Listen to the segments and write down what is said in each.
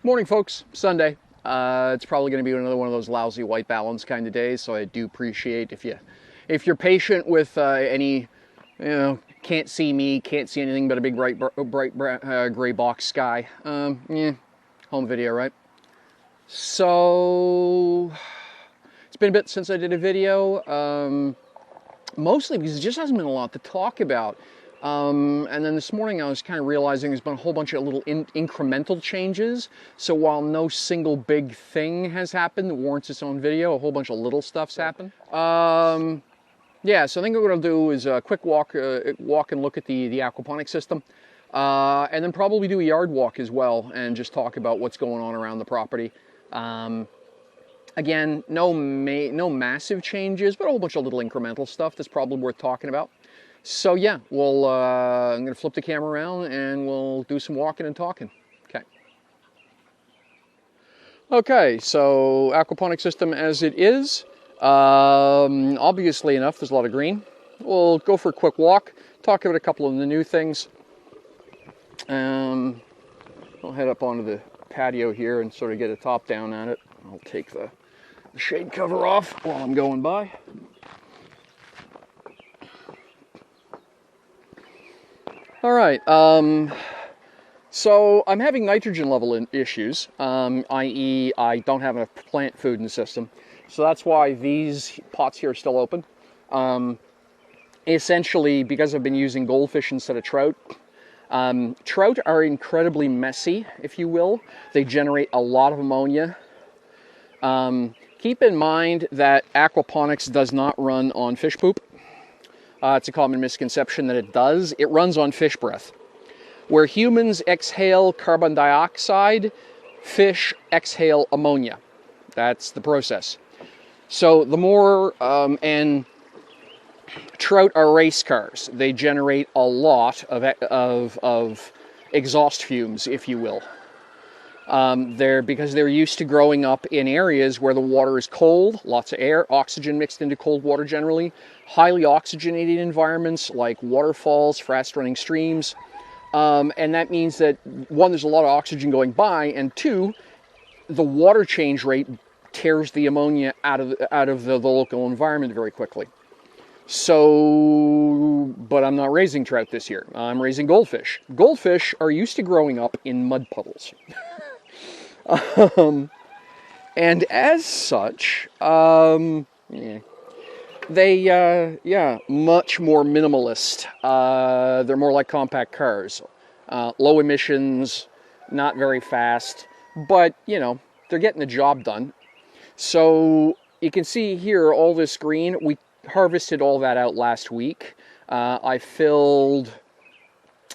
Morning, folks. Sunday. It's probably going to be another one of those lousy white balance kind of days. So I do appreciate if you're patient with any, can't see me, can't see anything but a big bright gray box sky. Yeah, home video, right? So it's been a bit since I did a video. Mostly because it just hasn't been a lot to talk about. And then this morning I was kind of realizing there's been a whole bunch of little incremental changes. So while no single big thing has happened that warrants its own video, a whole bunch of little stuff's happened. Yeah, so I think what I'll do is a quick walk and look at the aquaponics system. And then probably do a yard walk as well and just talk about what's going on around the property. Again, no massive changes, but a whole bunch of little incremental stuff that's probably worth talking about. So yeah, I'm going to flip the camera around and we'll do some walking and talking. Okay. Okay, so aquaponics system as it is. Obviously enough, there's a lot of green. We'll go for a quick walk, talk about a couple of the new things. I'll head up onto the patio here and sort of get a top down at it. I'll take the shade cover off while I'm going by. All right, so I'm having nitrogen level issues, i.e. I don't have enough plant food in the system. So that's why these pots here are still open. Essentially, because I've been using goldfish instead of trout. Trout are incredibly messy, if you will. They generate a lot of ammonia. Keep in mind that aquaponics does not run on fish poop. It's a common misconception that it does. It runs on fish breath. Where humans exhale carbon dioxide, fish exhale ammonia. That's the process. So the more, and trout are race cars. They generate a lot of exhaust fumes, if you will. Because they're used to growing up in areas where the water is cold, lots of air, oxygen mixed into cold water generally, highly oxygenated environments like waterfalls, fast-running streams, and that means that, one, there's a lot of oxygen going by, and two, the water change rate tears the ammonia out of the local environment very quickly. So, but I'm not raising trout this year. I'm raising goldfish. Goldfish are used to growing up in mud puddles. And as such, they, much more minimalist. They're more like compact cars. Low emissions, not very fast, but, they're getting the job done. So you can see here all this green. We harvested all that out last week. I filled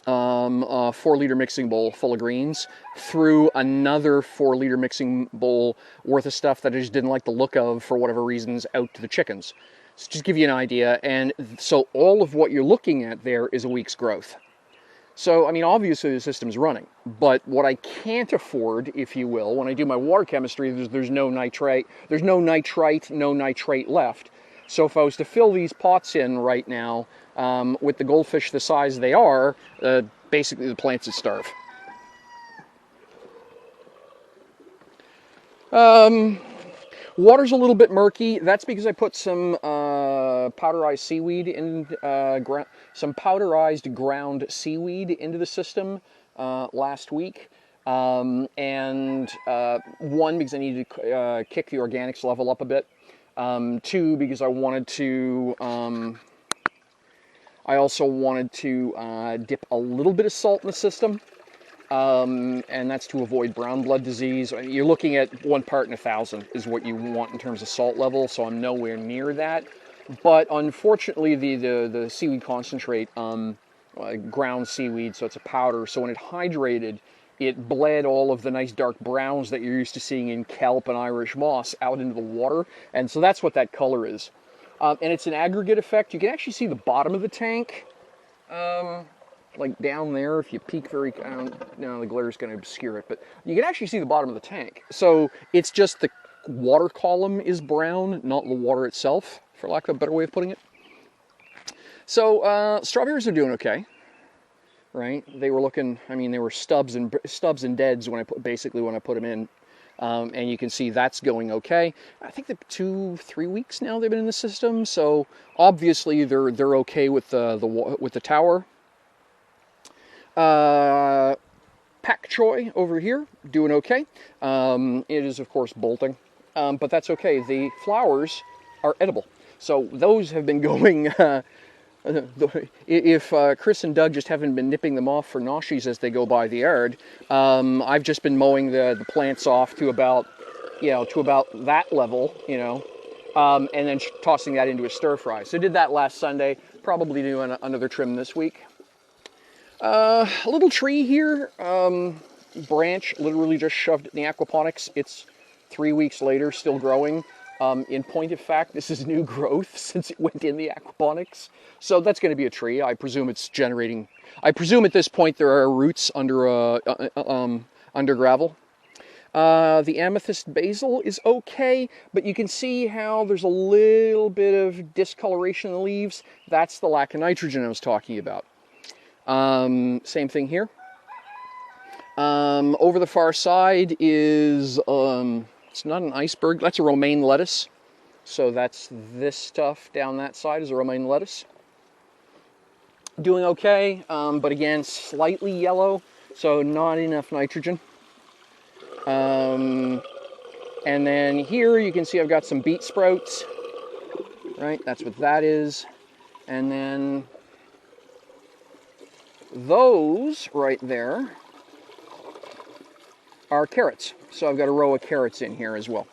a 4-liter mixing bowl full of greens through another 4-liter mixing bowl worth of stuff that I just didn't like the look of for whatever reasons out to the chickens. So just give you an idea. And so all of what you're looking at there is a week's growth. So, I mean, obviously the system's running, but what I can't afford, if you will, when I do my water chemistry, there's no nitrate, no nitrate left. So if I was to fill these pots in right now, with the goldfish the size they are, basically the plants would starve. Water's a little bit murky. That's because I put some powderized seaweed in, some powderized ground seaweed into the system last week. One, because I needed to kick the organics level up a bit. Two, because I wanted to, I also wanted to dip a little bit of salt in the system, and that's to avoid brown blood disease. You're looking at 1 part in 1,000 is what you want in terms of salt level, so I'm nowhere near that. But unfortunately, the seaweed concentrate, ground seaweed, so it's a powder, so when it hydrated, it bled all of the nice dark browns that you're used to seeing in kelp and Irish moss out into the water, and so that's what that color is. And it's an aggregate effect. You can actually see the bottom of the tank, like down there. If you peek very down, now the glare is going to obscure it, but you can actually see the bottom of the tank. So it's just the water column is brown, not the water itself, for lack of a better way of putting it. So strawberries are doing okay. right? They were looking, I mean, they were stubs and deads when I put them in. And you can see that's going okay. I think they're 2-3 weeks now they've been in the system, so obviously they're okay with the tower. Pak Choi over here, doing okay. It is of course bolting, but that's okay. The flowers are edible, so those have been going. If Chris and Doug just haven't been nipping them off for noshies as they go by the yard, I've just been mowing the plants off to about, that level, and then tossing that into a stir fry. So I did that last Sunday. Probably do another trim this week. A little tree here, branch literally just shoved in the aquaponics. It's 3 weeks later, still growing. In point of fact, this is new growth since it went in the aquaponics. So that's going to be a tree. I presume it's generating. I presume at this point there are roots under gravel. The amethyst basil is okay, but you can see how there's a little bit of discoloration in the leaves. That's the lack of nitrogen I was talking about. Same thing here. Over the far side is, it's not an iceberg, that's a romaine lettuce. So that's this stuff down that side is a romaine lettuce. Doing okay, but again, slightly yellow, so not enough nitrogen. And then here you can see I've got some beet sprouts, right? That's what that is. And then those right there are carrots. So I've got a row of carrots in here as well.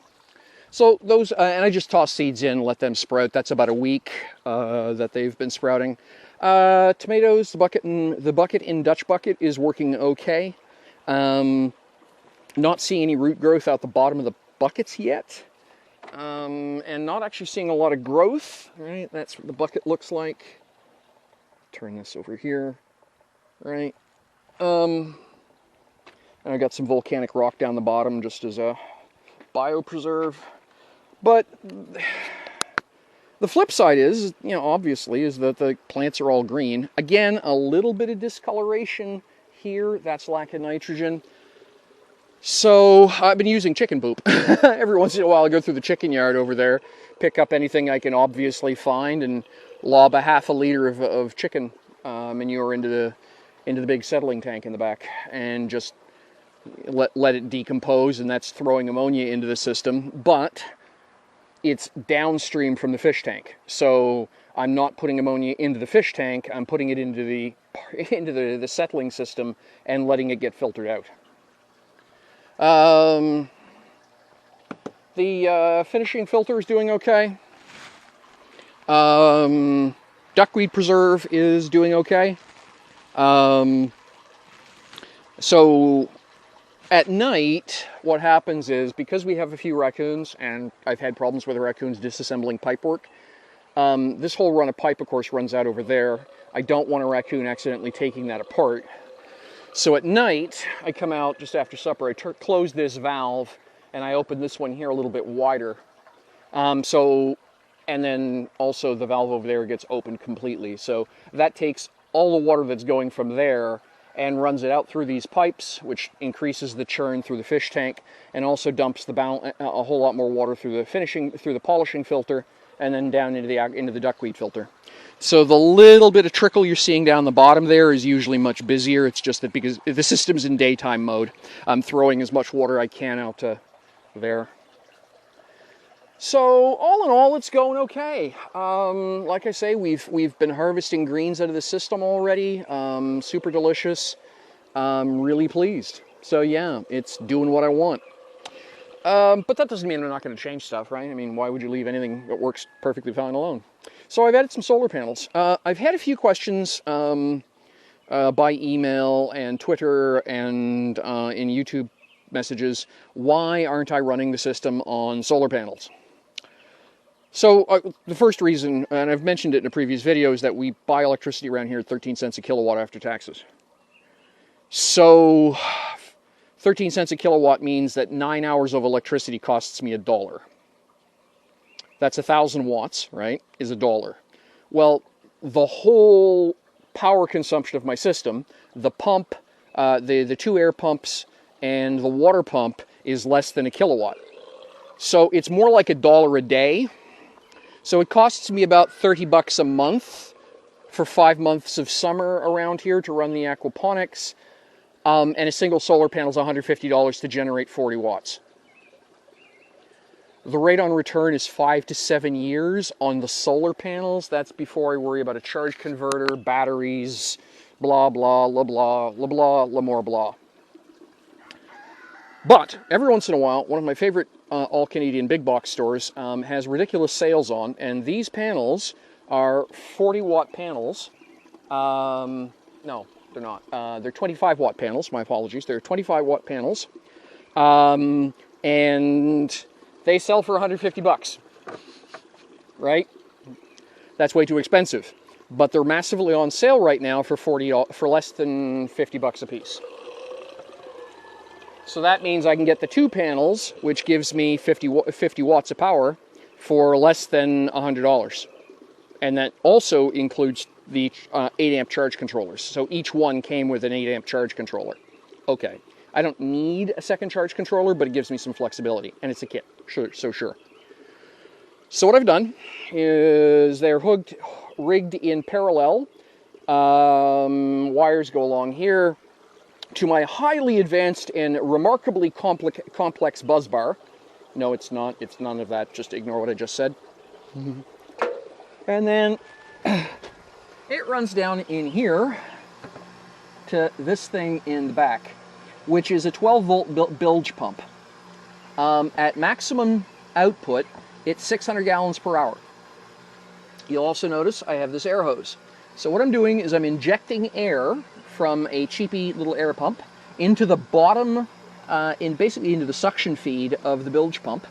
So those, and I just toss seeds in, let them sprout. That's about a week that they've been sprouting. Tomatoes, the bucket in Dutch bucket is working okay. Not seeing any root growth out the bottom of the buckets yet. And not actually seeing a lot of growth, right? That's what the bucket looks like. Turn this over here, right? And I got some volcanic rock down the bottom just as a biopreserve. But the flip side is, obviously, is that the plants are all green. Again, a little bit of discoloration here. That's lack of nitrogen. So I've been using chicken poop. Every once in a while I go through the chicken yard over there, pick up anything I can obviously find, and lob a half a liter of chicken manure into the big settling tank in the back, and just let it decompose, and that's throwing ammonia into the system. But it's downstream from the fish tank, so I'm not putting ammonia into the fish tank. I'm putting it into the settling system and letting it get filtered out. The finishing filter is doing okay. Duckweed preserve is doing okay. So at night, what happens is, because we have a few raccoons, and I've had problems with the raccoons disassembling pipework, this whole run of pipe, of course, runs out over there. I don't want a raccoon accidentally taking that apart. So at night, I come out just after supper, I close this valve, and I open this one here a little bit wider. And then also the valve over there gets opened completely. So that takes all the water that's going from there and runs it out through these pipes, which increases the churn through the fish tank, and also dumps a whole lot more water through the polishing filter, and then down into the duckweed filter. So the little bit of trickle you're seeing down the bottom there is usually much busier. It's just that because the system's in daytime mode, I'm throwing as much water I can out to there. So all in all, it's going okay. Like I say, we've been harvesting greens out of the system already. Super delicious. I'm really pleased. So yeah, it's doing what I want. But that doesn't mean I'm not going to change stuff, right? I mean, why would you leave anything that works perfectly fine alone? So I've added some solar panels. I've had a few questions by email and Twitter and in YouTube messages. Why aren't I running the system on solar panels? So the first reason, and I've mentioned it in a previous video, is that we buy electricity around here at 13 cents a kilowatt after taxes. So 13 cents a kilowatt means that 9 hours of electricity costs me $1. That's 1,000 watts, right, is $1. Well, the whole power consumption of my system, The pump, the two air pumps and the water pump is less than a kilowatt. So it's more like $1 a day. So it costs me about $30 a month for 5 months of summer around here to run the aquaponics. And a single solar panel is $150 to generate 40 watts. The rate on return is 5 to 7 years on the solar panels. That's before I worry about a charge converter, batteries, blah, blah, blah, blah, blah, blah, blah, more blah. But every once in a while, one of my favorite all-Canadian big box stores has ridiculous sales on, and these panels are 40-watt panels. No, they're not. They're 25-watt panels. My apologies. They're 25-watt panels. And they sell for $150, right? That's way too expensive. But they're massively on sale right now for less than $50 a piece. So that means I can get the two panels, which gives me 50 watts of power for less than $100. And that also includes the 8-amp charge controllers. So each one came with an 8-amp charge controller. Okay. I don't need a second charge controller, but it gives me some flexibility. And it's a kit. Sure. So what I've done is they're rigged in parallel. Wires go along here to my highly advanced and remarkably complex buzz bar. No, it's not. It's none of that. Just ignore what I just said. And then it runs down in here to this thing in the back, which is a 12-volt bilge pump. At maximum output, it's 600 gallons per hour. You'll also notice I have this air hose. So what I'm doing is I'm injecting air from a cheapy little air pump into the bottom, basically into the suction feed of the bilge pump.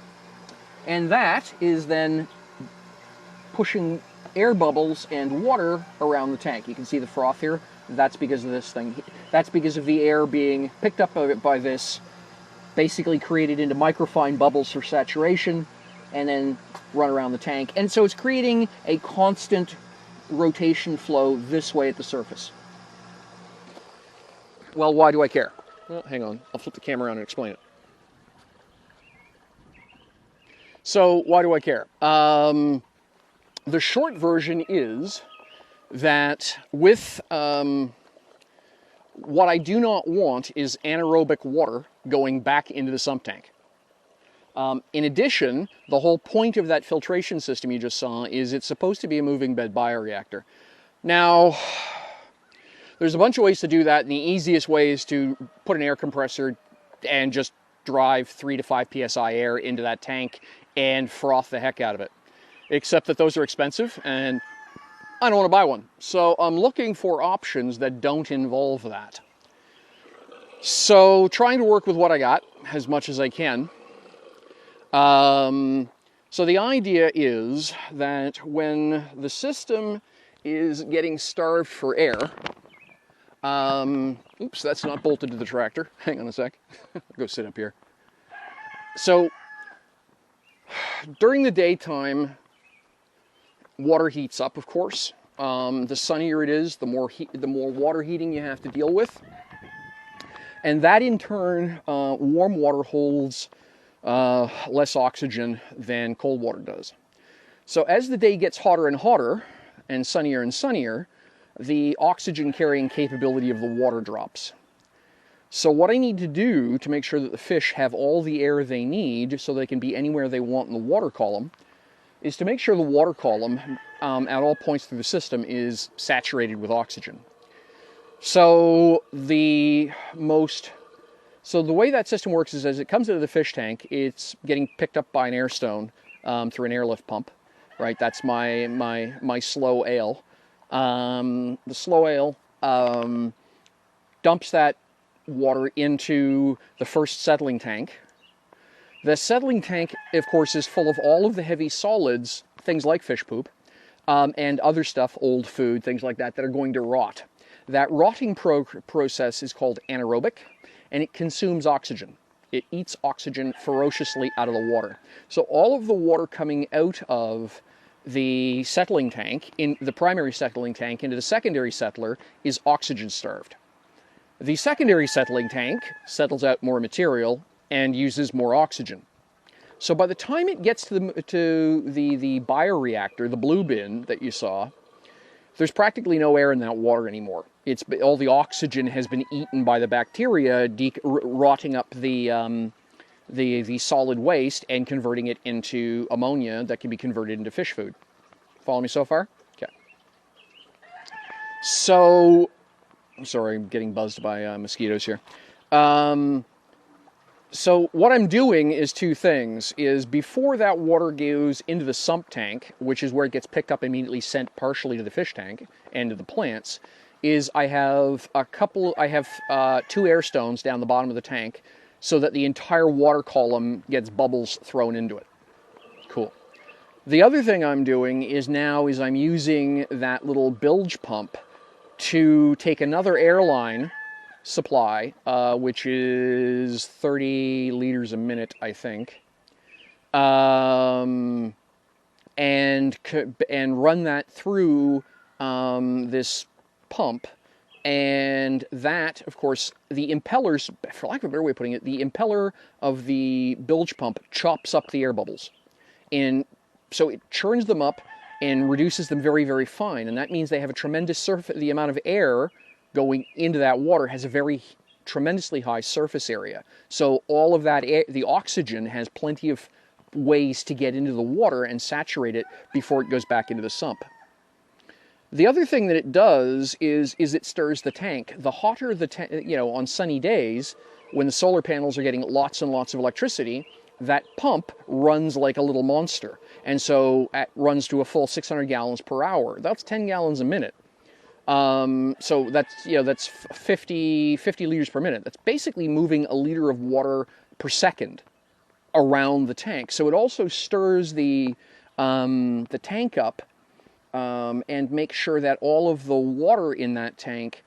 And that is then pushing air bubbles and water around the tank. You can see the froth here. That's because of this thing. That's because of the air being picked up by this, basically created into microfine bubbles for saturation, and then run around the tank. And so it's creating a constant rotation flow this way at the surface. Well, why do I care? Well, hang on. I'll flip the camera around and explain it. So, why do I care? The short version is that with what I do not want is anaerobic water going back into the sump tank. In addition, the whole point of that filtration system you just saw is it's supposed to be a moving bed bioreactor. Now, there's a bunch of ways to do that, and the easiest way is to put an air compressor and just drive 3 to 5 psi air into that tank and froth the heck out of it. Except that those are expensive, and I don't want to buy one. So I'm looking for options that don't involve that. So trying to work with what I got as much as I can. So the idea is that when the system is getting starved for air, oops, that's not bolted to the tractor. Hang on a sec. I'll go sit up here. So during the daytime, water heats up, of course. The sunnier it is, the more water heating you have to deal with. And that in turn, warm water holds less oxygen than cold water does. So as the day gets hotter and hotter and sunnier, the oxygen carrying capability of the water drops. So what I need to do to make sure that the fish have all the air they need so they can be anywhere they want in the water column is to make sure the water column at all points through the system is saturated with oxygen. So the way that system works is as it comes into the fish tank, it's getting picked up by an air stone through an airlift pump, right? That's my slow ale. The slow ale dumps that water into the first settling tank. The settling tank, of course, is full of all of the heavy solids, things like fish poop, and other stuff, old food, things like that, that are going to rot. That rotting process is called anaerobic, and it consumes oxygen. It eats oxygen ferociously out of the water. So all of the water coming out of the settling tank, in the primary settling tank, into the secondary settler, is oxygen starved. The secondary settling tank settles out more material and uses more oxygen. So by the time it gets to the bioreactor, the blue bin that you saw, there's practically no air in that water anymore. All the oxygen has been eaten by the bacteria, rotting up the solid waste and converting it into ammonia that can be converted into fish food. Follow me so far? Okay. So, I'm sorry, I'm getting buzzed by mosquitoes here. So what I'm doing is two things. Is before that water goes into the sump tank, which is where it gets picked up immediately, sent partially to the fish tank and to the plants, is I have two air stones down the bottom of the tank so that the entire water column gets bubbles thrown into it. Cool. The other thing I'm doing is I'm using that little bilge pump to take another airline supply, which is 30 liters a minute, I think, and run that through this pump. And that, of course, the impellers, for lack of a better way of putting it, the impeller of the bilge pump chops up the air bubbles. And so it churns them up and reduces them very, very fine. And that means they have a tremendous surface. The amount of air going into that water has a tremendously high surface area. So all of that air, the oxygen has plenty of ways to get into the water and saturate it before it goes back into the sump. The other thing that it does is it stirs the tank. The hotter the tank, on sunny days, when the solar panels are getting lots and lots of electricity, that pump runs like a little monster. And so it runs to a full 600 gallons per hour. That's 10 gallons a minute. So that's 50 liters per minute. That's basically moving a liter of water per second around the tank. So it also stirs the tank up and makes sure that all of the water in that tank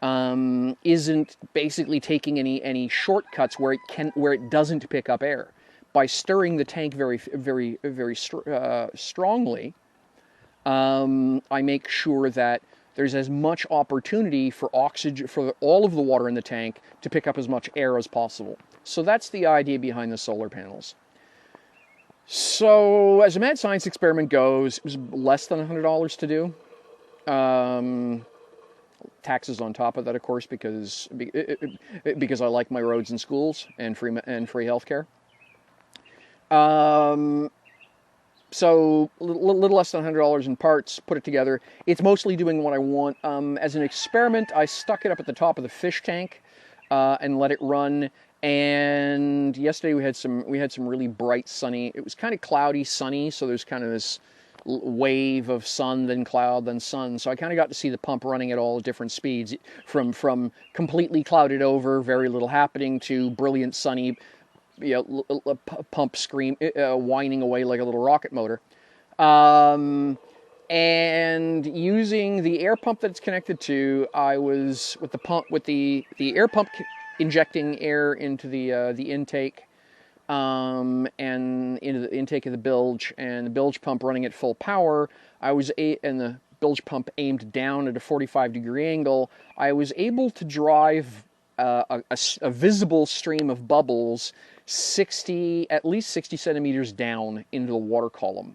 isn't basically taking any shortcuts where it doesn't pick up air. By stirring the tank very, very, very strongly, I make sure that there's as much opportunity for oxygen, for all of the water in the tank to pick up as much air as possible. So that's the idea behind the solar panels. So as a mad science experiment goes, it was less than $100 to do. Taxes on top of that, of course, because I like my roads and schools and free healthcare. So a little less than $100 in parts, put it together. It's mostly doing what I want. As an experiment, I stuck it up at the top of the fish tank and let it run. And yesterday we had some really bright sunny. It was kind of cloudy, sunny, so there's kind of this wave of sun, then cloud, then sun. So I kind of got to see the pump running at all different speeds, from completely clouded over, very little happening, to brilliant sunny. Pump whining away like a little rocket motor, and using the air pump that it's connected to. I was with the air pump injecting air into the intake, and into the intake of the bilge, and the bilge pump running at full power. And the bilge pump aimed down at a 45-degree angle. I was able to drive a visible stream of bubbles at least 60 centimeters down into the water column.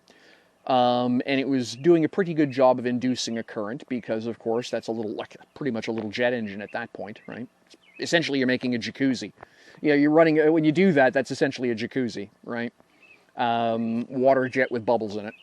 And it was doing a pretty good job of inducing a current because, of course, that's pretty much a little jet engine at that point, right? Essentially, you're making a jacuzzi. You're running, when you do that, that's essentially a jacuzzi, right? Water jet with bubbles in it.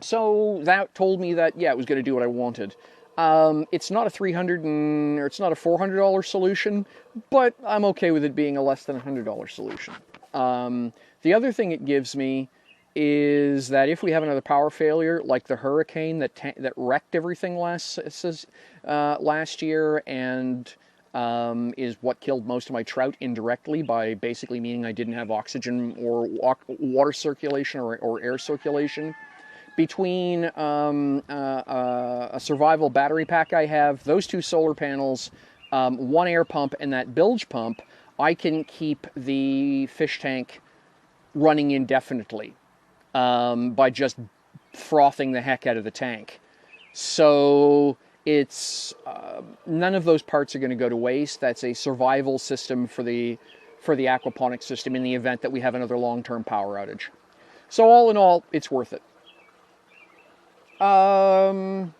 So that told me that, it was going to do what I wanted. It's not a $400 solution, but I'm okay with it being a less than $100 solution. The other thing it gives me is that if we have another power failure, like the hurricane that wrecked everything last year, and is what killed most of my trout indirectly, by basically meaning I didn't have oxygen or water circulation or air circulation. Between a survival battery pack I have, those two solar panels, one air pump, and that bilge pump, I can keep the fish tank running indefinitely by just frothing the heck out of the tank. So it's none of those parts are going to go to waste. That's a survival system for the aquaponics system in the event that we have another long-term power outage. So all in all, it's worth it. And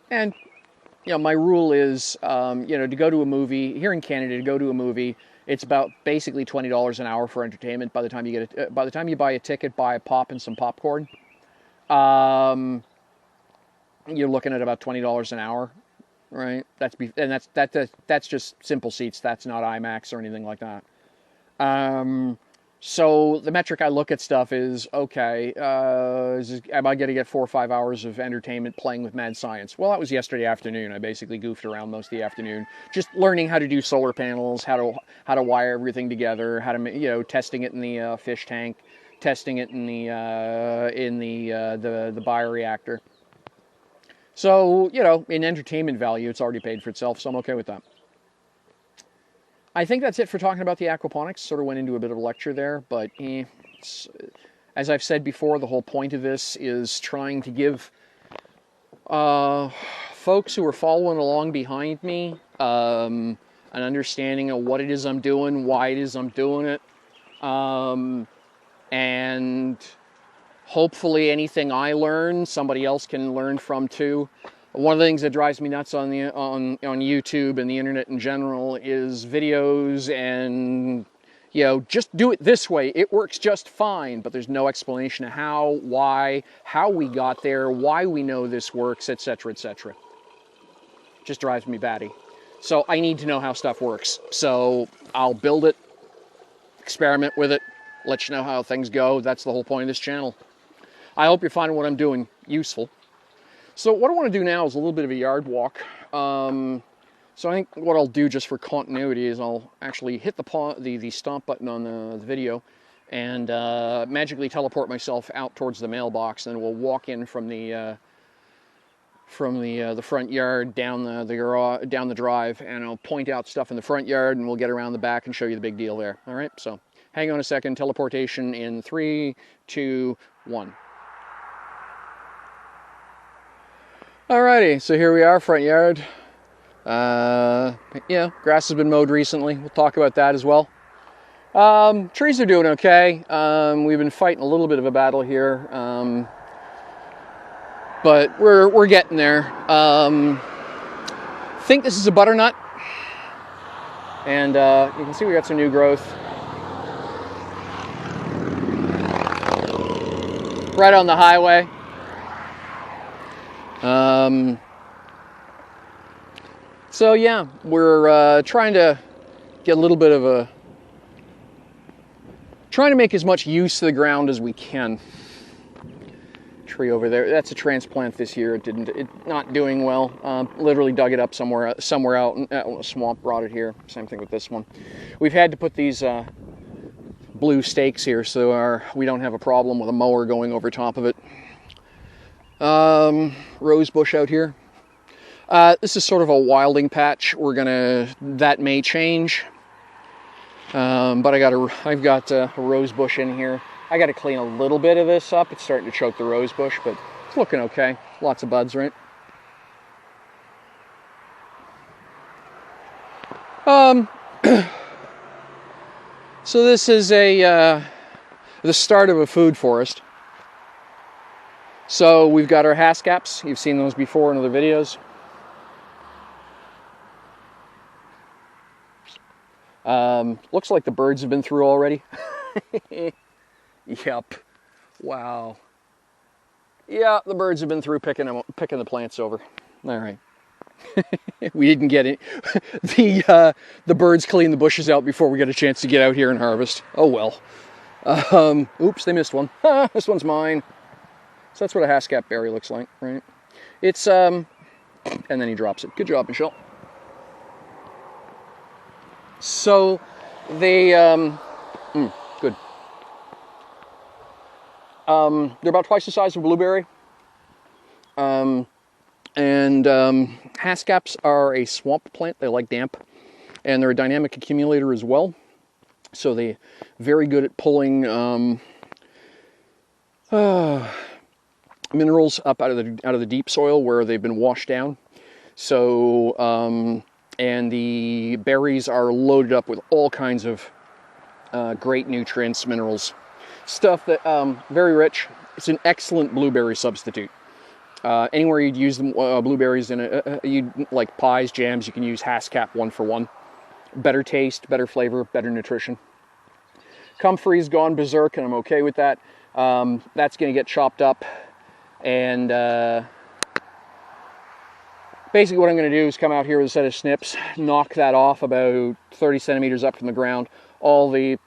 you know, my rule is, you know, to go to a movie here in Canada, to go to a movie, it's about basically $20 an hour for entertainment. By the time you get by the time you buy a ticket, buy a pop and some popcorn, you're looking at about $20 an hour, right? That's just simple seats. That's not IMAX or anything like that. So the metric I look at stuff is, okay, am I going to get 4 or 5 hours of entertainment playing with mad science? Well, that was yesterday afternoon. I basically goofed around most of the afternoon, just learning how to do solar panels, how to wire everything together, how to, you know, testing it in the fish tank, testing it in the bioreactor. So, you know, in entertainment value, it's already paid for itself, so I'm okay with that. I think that's it for talking about the aquaponics. Sort of went into a bit of a lecture there, but as I've said before, the whole point of this is trying to give folks who are following along behind me an understanding of what it is I'm doing, why it is I'm doing it, and hopefully anything I learn, somebody else can learn from too. One of the things that drives me nuts on YouTube and the internet in general is videos and, you know, just do it this way. It works just fine, but there's no explanation of how, why, how we got there, why we know this works, etc., etc. Just drives me batty. So I need to know how stuff works. So I'll build it, experiment with it, let you know how things go. That's the whole point of this channel. I hope you're finding what I'm doing useful. So what I want to do now is a little bit of a yard walk. So I think what I'll do just for continuity is I'll actually hit the stop button on the video and magically teleport myself out towards the mailbox, and then we'll walk in from the front yard down the drive, and I'll point out stuff in the front yard, and we'll get around the back and show you the big deal there. All right, so hang on a second. Teleportation in 3, 2, 1. Alrighty, so here we are, front yard. Yeah, grass has been mowed recently. We'll talk about that as well. Trees are doing okay. We've been fighting a little bit of a battle here, but we're getting there. Think this is a butternut, and you can see we got some new growth right on the highway. So yeah, we're trying to get a little bit of trying to make as much use of the ground as we can. Tree over there, that's a transplant this year. It's not doing well. Literally dug it up somewhere out, and a swamp brought it here. Same thing with this one. We've had to put these blue stakes here so we don't have a problem with a mower going over top of it. Rose bush out here. This is sort of a wilding patch. That may change. But I've got a rose bush in here. I got to clean a little bit of this up. It's starting to choke the rose bush, but it's looking okay. Lots of buds, right? So this is the start of a food forest. So we've got our haskaps. You've seen those before in other videos. Looks like the birds have been through already. Yep. Wow. Yeah, the birds have been through picking the plants over. All right. We didn't get it. The birds clean the bushes out before we got a chance to get out here and harvest. Oh well. Oops, they missed one. This one's mine. So that's what a haskap berry looks like, right? It's and then he drops it. Good job, Michelle. So they good. They're about twice the size of blueberry. And haskaps are a swamp plant. They like damp, and they're a dynamic accumulator as well. So they're very good at pulling minerals up out of the deep soil where they've been washed down. So, and the berries are loaded up with all kinds of great nutrients, minerals, stuff that very rich. It's an excellent blueberry substitute. Anywhere you'd use them, blueberries in you'd like pies, jams, you can use Haskap 1-for-1. Better taste, better flavor, better nutrition. Comfrey's gone berserk, and I'm okay with that. That's going to get chopped up, and basically what I'm going to do is come out here with a set of snips, knock that off about 30 centimeters up from the ground. All the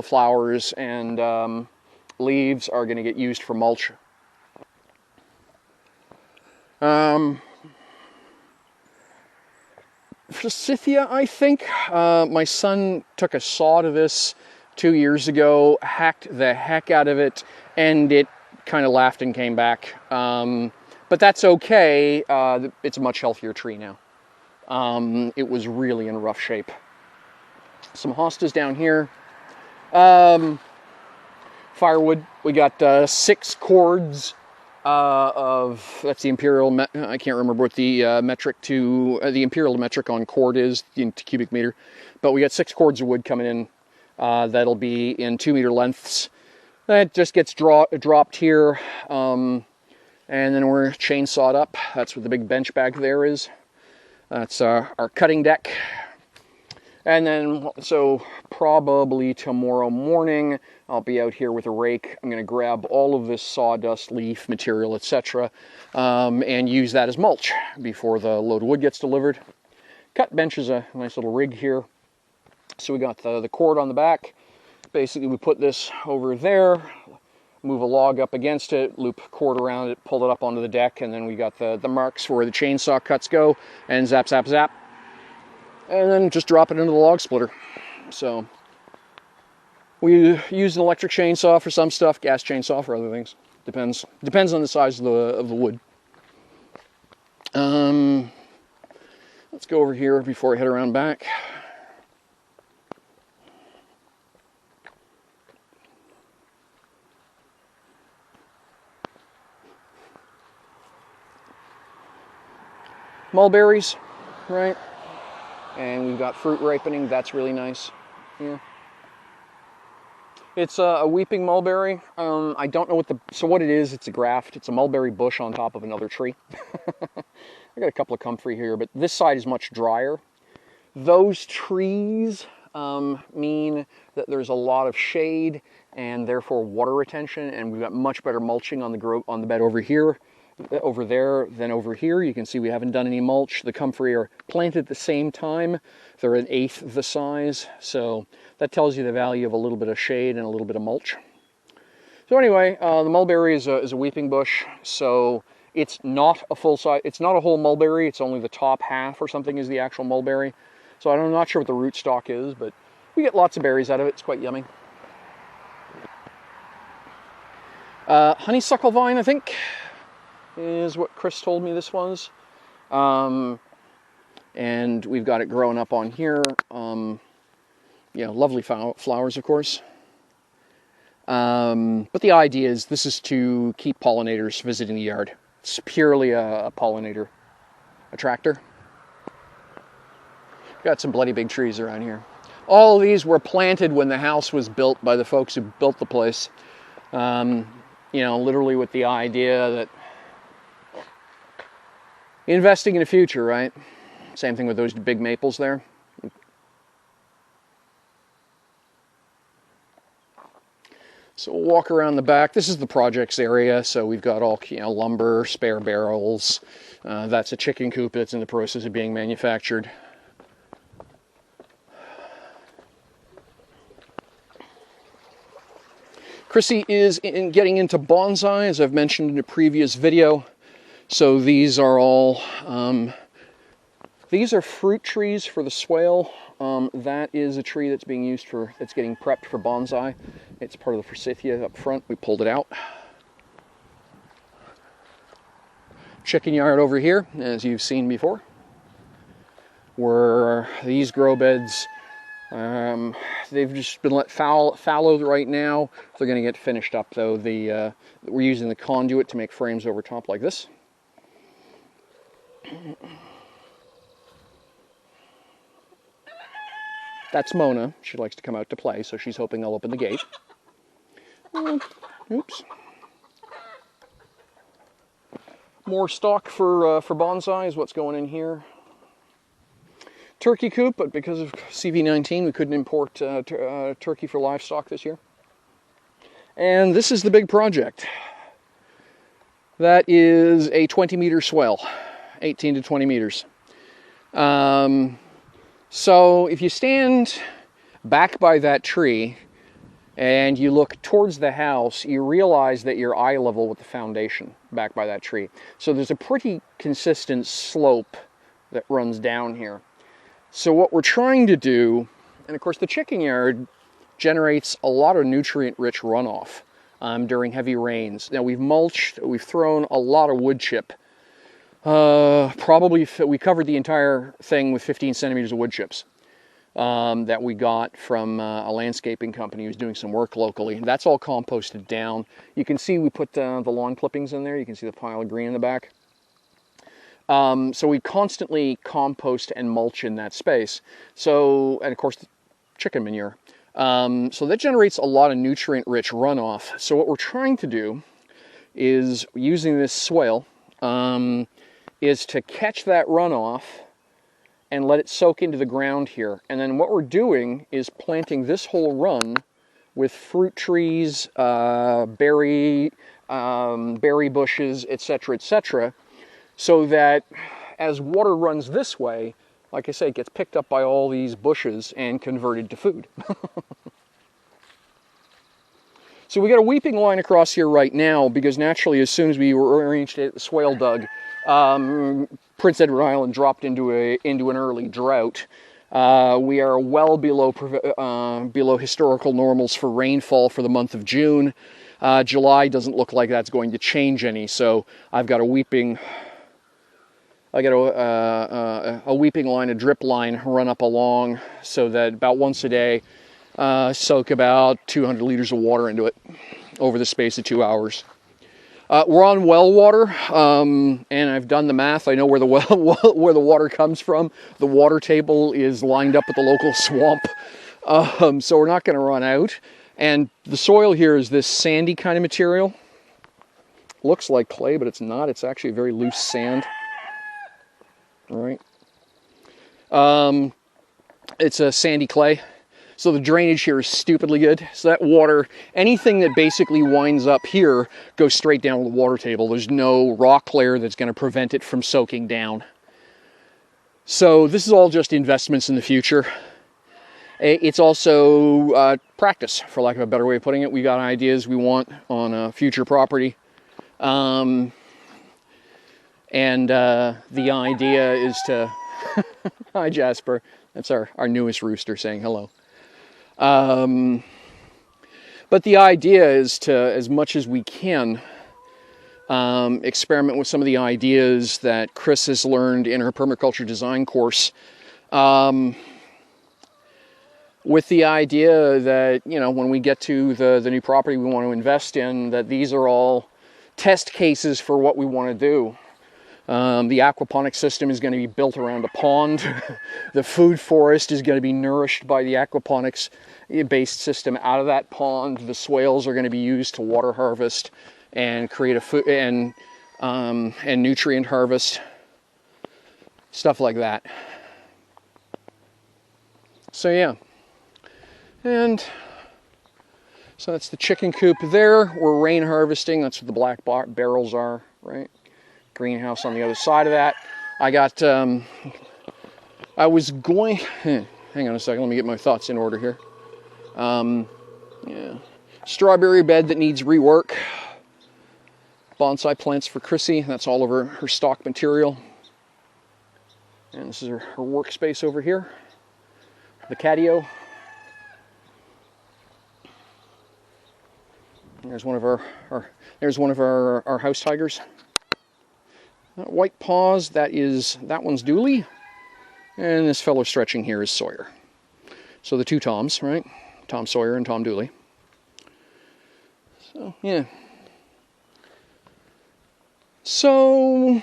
flowers and leaves are going to get used for mulch. Forsythia, I think. My son took a saw to this 2 years ago, hacked the heck out of it, and it kind of laughed and came back. But that's okay. It's a much healthier tree now. It was really in rough shape. Some hostas down here. Firewood. We got 6 cords of, that's the imperial, I can't remember what the metric to, the imperial metric on cord is, in cubic meter. But we got 6 cords of wood coming in. That'll be in 2-meter lengths. That just gets dropped here. And then we're chainsawed up. That's what the big bench back there is. That's our cutting deck. And then, so probably tomorrow morning, I'll be out here with a rake. I'm going to grab all of this sawdust, leaf, material, etc., and use that as mulch before the load of wood gets delivered. Cut bench is a nice little rig here. So we got the cord on the back. Basically, we put this over there, move a log up against it, loop cord around it, pull it up onto the deck, and then we got the marks where the chainsaw cuts go, and zap, zap, zap. And then just drop it into the log splitter. So we use an electric chainsaw for some stuff, gas chainsaw for other things. Depends on the size of the wood. Let's go over here before I head around back. Mulberries, right? And we've got fruit ripening. That's really nice. Yeah. It's a weeping mulberry. I don't know what it is. It's a graft. It's a mulberry bush on top of another tree. I got a couple of comfrey here, but this side is much drier. Those trees mean that there's a lot of shade and therefore water retention, and we've got much better mulching on the bed over here. Over there than over here. You can see we haven't done any mulch. The comfrey are planted at the same time. They're 1/8 the size, so that tells you the value of a little bit of shade and a little bit of mulch. So anyway, the mulberry is a weeping bush, so it's not a full size. It's not a whole mulberry. It's only the top half or something is the actual mulberry. So I'm not sure what the root stock is, but we get lots of berries out of it. It's quite yummy. Honeysuckle vine, I think, is what Chris told me this was. And we've got it growing up on here. Yeah, lovely flowers, of course. But the idea is this is to keep pollinators visiting the yard. It's purely a pollinator attractor. Got some bloody big trees around here. All of these were planted when the house was built by the folks who built the place. You know, literally with the idea that investing in the future, right? Same thing with those big maples there. So we'll walk around the back. This is the projects area, so we've got all, you know, lumber, spare barrels. That's a chicken coop that's in the process of being manufactured. Chrissy is getting into bonsai, as I've mentioned in a previous video. So these are all, these are fruit trees for the swale. That is a tree that's being used for, that's getting prepped for bonsai. It's part of the forsythia up front. We pulled it out. Chicken yard over here, as you've seen before, where these grow beds, they've just been let fallow right now. They're going to get finished up though. We're using the conduit to make frames over top like this. That's Mona. She likes to come out to play, so she's hoping I'll open the gate. Oops. More stock for bonsai is what's going in here. Turkey coop, but because of CV-19, we couldn't import turkey for livestock this year. And this is the big project. That is a 20-meter swale, 18 to 20 meters. So if you stand back by that tree and you look towards the house, you realize that you're eye level with the foundation back by that tree. So there's a pretty consistent slope that runs down here. So what we're trying to do, and of course the chicken yard generates a lot of nutrient-rich runoff during heavy rains. Now we've mulched, we've thrown a lot of wood chip. Probably we covered the entire thing with 15 centimeters of wood chips that we got from a landscaping company who's doing some work locally. That's all composted down. You can see we put the lawn clippings in there. You can see the pile of green in the back. So we constantly compost and mulch in that space. So, and of course, chicken manure. So that generates a lot of nutrient-rich runoff. So what we're trying to do is, using this swale, is to catch that runoff and let it soak into the ground here. And then what we're doing is planting this whole run with fruit trees, berry bushes, etc., so that as water runs this way, like I say, it gets picked up by all these bushes and converted to food. So we got a weeping line across here right now because naturally, as soon as we arranged it, the swale dug, Prince Edward Island dropped into an early drought. We are well below historical normals for rainfall for the month of June. July doesn't look like that's going to change any. So I've got a weeping line, a drip line run up along so that about once a day, soak about 200 liters of water into it over the space of 2 hours. We're on well water, and I've done the math. I know where the water comes from. The water table is lined up with the local swamp, so we're not going to run out. And the soil here is this sandy kind of material. Looks like clay, but it's not. It's actually a very loose sand. All right. It's a sandy clay. So the drainage here is stupidly good. So that water, anything that basically winds up here goes straight down to the water table. There's no rock layer that's going to prevent it from soaking down. So this is all just investments in the future. It's also practice, for lack of a better way of putting it. We got ideas we want on a future property. And the idea is to... Hi, Jasper. That's our newest rooster saying hello. But the idea is to, as much as we can, experiment with some of the ideas that Chris has learned in her permaculture design course, with the idea that, you know, when we get to the new property we want to invest in, that these are all test cases for what we want to do. The aquaponics system is going to be built around a pond. The food forest is going to be nourished by the aquaponics-based system out of that pond. The swales are going to be used to water harvest and create a food and nutrient harvest, stuff like that. So yeah, and so that's the chicken coop there. We're rain harvesting. That's what the black barrels are, right? Greenhouse on the other side of that. I got, I was going, hang on a second, let me get my thoughts in order here. Yeah, strawberry bed that needs rework. Bonsai plants for Chrissy, that's all over her stock material. And this is her workspace over here. The catio. There's one of our house tigers. White paws, that one's Dooley, and this fellow stretching here is Sawyer. So the two Toms, right? Tom Sawyer and Tom Dooley. So yeah. So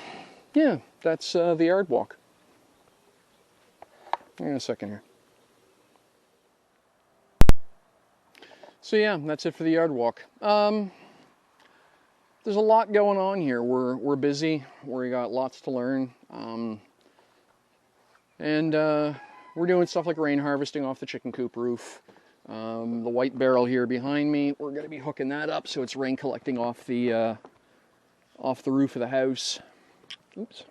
yeah, that's the yard walk. Hang on a second here. So yeah, that's it for the yard walk. There's a lot going on here. We're busy. We got lots to learn. And we're doing stuff like rain harvesting off the chicken coop roof. The white barrel here behind me, we're going to be hooking that up so it's rain collecting off the roof of the house. Oops.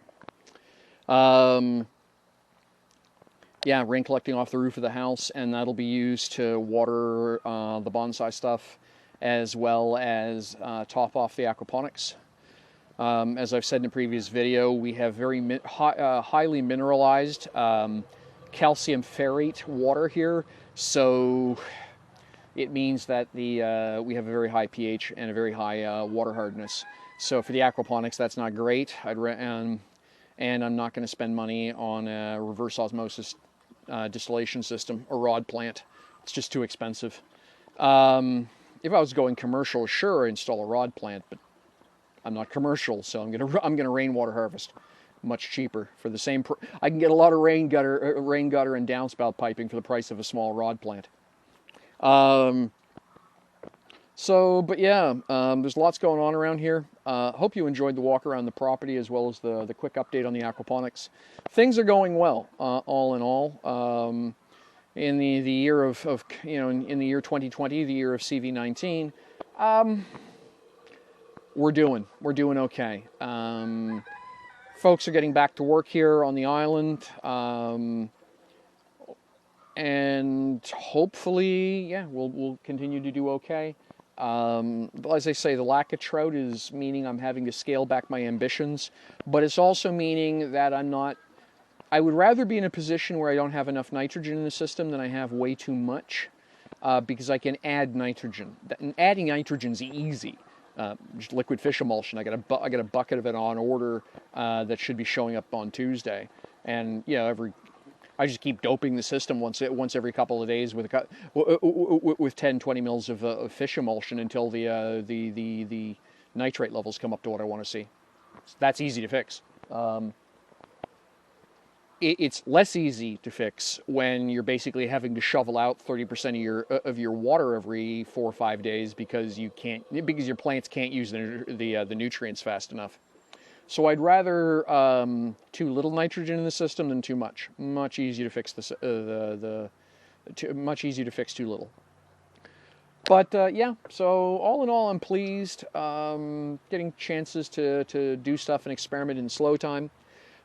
Yeah, rain collecting off the roof of the house, and that'll be used to water the bonsai stuff, as well as top off the aquaponics. As I've said in a previous video, we have very highly mineralized calcium ferrate water here, so it means that we have a very high pH and a very high water hardness. So for the aquaponics, that's not great. And I'm not going to spend money on a reverse osmosis distillation system, a rod plant. It's just too expensive. If I was going commercial, sure, install a rod plant, but I'm not commercial, so I'm gonna rainwater harvest, much cheaper for the same. I can get a lot of rain gutter and downspout piping for the price of a small rod plant. But yeah, there's lots going on around here. Hope you enjoyed the walk around the property as well as the quick update on the aquaponics. Things are going well, all in all. In the year of in the year 2020, the year of CV19, we're doing okay. Folks are getting back to work here on the island, and hopefully, yeah, we'll continue to do okay. But as I say, the lack of trout is meaning I'm having to scale back my ambitions, but it's also meaning that I would rather be in a position where I don't have enough nitrogen in the system than I have way too much, because I can add nitrogen. And adding nitrogen's easy. Just liquid fish emulsion. I got a bucket of it on order that should be showing up on Tuesday, and I just keep doping the system once every couple of days with 10-20 mils of fish emulsion until the nitrate levels come up to what I want to see. That's easy to fix. It's less easy to fix when you're basically having to shovel out 30% of your water every 4 or 5 days because your plants can't use the nutrients fast enough. So I'd rather too little nitrogen in the system than too much. Much easier to fix much easier to fix too little. But yeah, so all in all, I'm pleased. Getting chances to do stuff and experiment in slow time.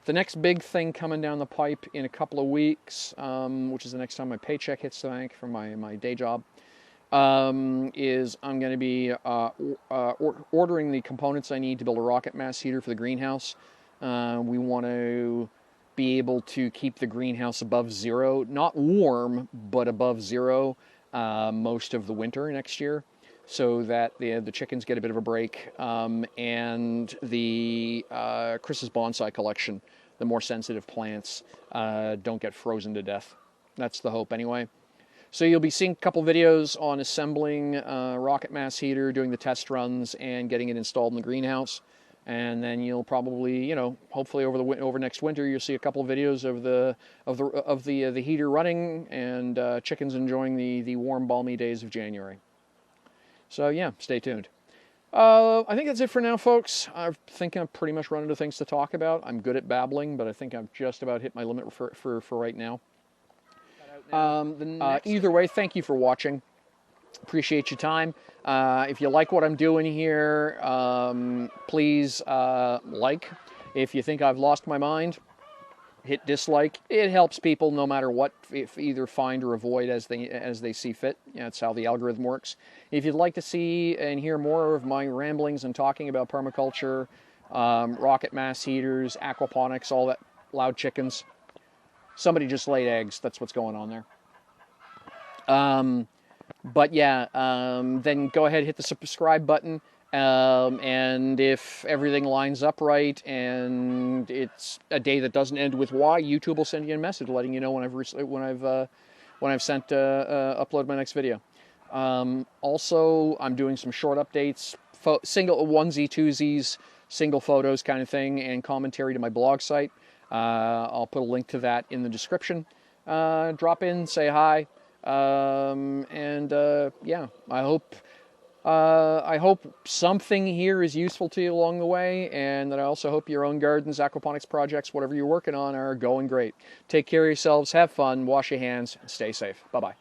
The next big thing coming down the pipe in a couple of weeks, which is the next time my paycheck hits the bank from my day job, is I'm going to be ordering the components I need to build a rocket mass heater for the greenhouse. We want to be able to keep the greenhouse above zero, not warm, but above zero most of the winter next year, so that the chickens get a bit of a break, and the Chris's bonsai collection, the more sensitive plants, don't get frozen to death. That's the hope anyway. So you'll be seeing a couple videos on assembling rocket mass heater, doing the test runs, and getting it installed in the greenhouse. And then you'll probably, hopefully over next winter, you'll see a couple of videos of the heater running and chickens enjoying the warm, balmy days of January. So yeah, stay tuned. I think that's it for now, folks. I think I've pretty much run into things to talk about. I'm good at babbling, but I think I've just about hit my limit for right now. Either way, thank you for watching. Appreciate your time. If you like what I'm doing here, please like. If you think I've lost my mind, hit dislike. It helps people no matter what, if either find or avoid as they see fit. That's how the algorithm works. If you'd like to see and hear more of my ramblings and talking about permaculture, rocket mass heaters, aquaponics, all that, loud chickens, somebody just laid eggs. That's what's going on there. But yeah, then go ahead, hit the subscribe button. And if everything lines up right and it's a day that doesn't end with Y, YouTube will send you a message letting you know when I've sent upload my next video. Also, I'm doing some short updates, single onesie twosies, single photos kind of thing, and commentary to my blog site. I'll put a link to that in the description. Drop in, say hi. Yeah, I hope something here is useful to you along the way, and that I also hope your own gardens, aquaponics projects, whatever you're working on, are going great. Take care of yourselves, have fun, wash your hands, and stay safe. Bye-bye.